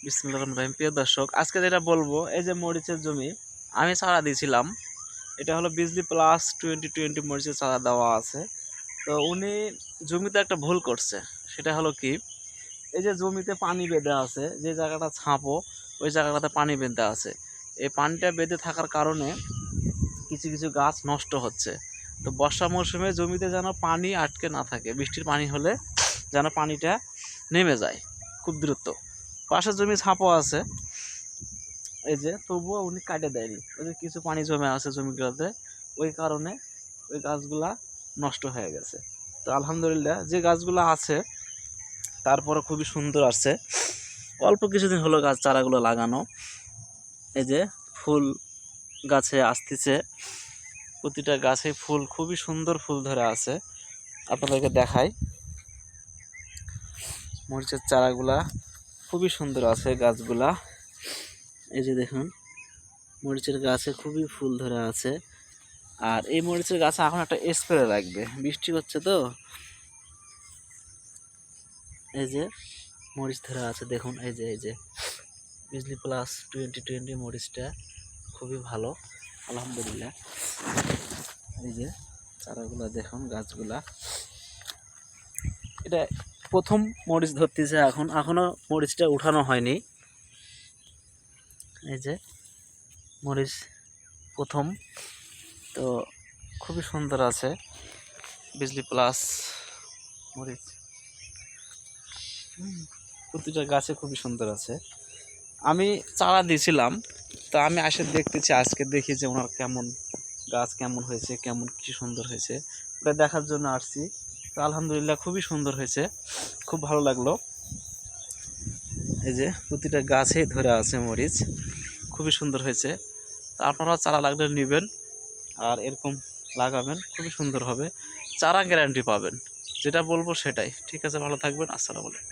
বিসমিল্লাহির রহমানির রহিম। প্রিয় দর্শক, আজকে যেটা বলবো, এই যে মরিচের জমি আমি চারা দিয়েছিলাম, এটা হলো বিজলি প্লাস 2020 মরিচের চারা দেওয়া আছে। তো উনি জমিতে একটা ভুল করছে, সেটা হলো কি, এই যে জমিতে পানি বেঁধে আছে, যে জায়গাটা ছাঁপো ওই জায়গাটাতে পানি বেঁধে আছে। এই পানিটা বেঁধে থাকার কারণে কিছু কিছু গাছ নষ্ট হচ্ছে। তো বর্ষা মৌসুমে জমিতে যেন পানি আটকে না থাকে, বৃষ্টির পানি হলে যেন পানিটা নেমে যায় খুব দ্রুত। পাশের জমি ছাপও আছে, এই যে, তবুও উনি কাটে দেয়নি। ওই যে কিছু পানি জমে আছে জমিগুলোতে, ওই কারণে ওই গাছগুলা নষ্ট হয়ে গেছে। তো আলহামদুলিল্লাহ, যে গাছগুলো আছে তারপরে খুবই সুন্দর আসছে। অল্প কিছুদিন হলো গাছ চারাগুলো লাগানো। এই যে ফুল গাছে আসতেছে, প্রতিটা গাছে ফুল, খুবই সুন্দর ফুল ধরে আছে। আপনাদেরকে দেখাই, মরিচের চারাগুলা খুবই সুন্দর আছে গাছগুলা। এই যে দেখুন, মরিচের গাছে খুবই ফুল ধরে আছে। আর এই মরিচের গাছে এখন একটা স্প্রে লাগবে, বৃষ্টি হচ্ছে তো। এই যে মরিচ ধরে আছে দেখুন, এই যে বিজলি প্লাস 2020 মরিচটা খুবই ভালো, আলহামদুলিল্লাহ। এই যে চারাগুলা দেখুন, গাছগুলা, এটা প্রথম মরিচ ধরতেছে, এখনো মরিচটা উঠানো হয়নি। এই যে মরিচ প্রথম, তো খুবই সুন্দর আছে বিজলি প্লাস মরিচ। প্রতিটা গাছে খুবই সুন্দর আছে। আমি চারা দিয়েছিলাম, তো আমি আসে দেখতেছি, আজকে দেখি যে ওনার কেমন গাছ কেমন হয়েছে, কেমন কি সুন্দর হয়েছে, ওটা দেখার জন্য আসছি। তো আলহামদুলিল্লাহ খুবই সুন্দর হয়েছে, খুব ভালো লাগলো। এই যে প্রতিটা গাছেই ধরে আছে মরিচ, খুবই সুন্দর হয়েছে। তো আপনারাও চারা লাগলে নেবেন আর এরকম লাগাবেন, খুবই সুন্দর হবে। চারা গ্যারান্টি পাবেন, যেটা বলবো সেটাই। ঠিক আছে, ভালো থাকবেন, আসসালামু আলাইকুম।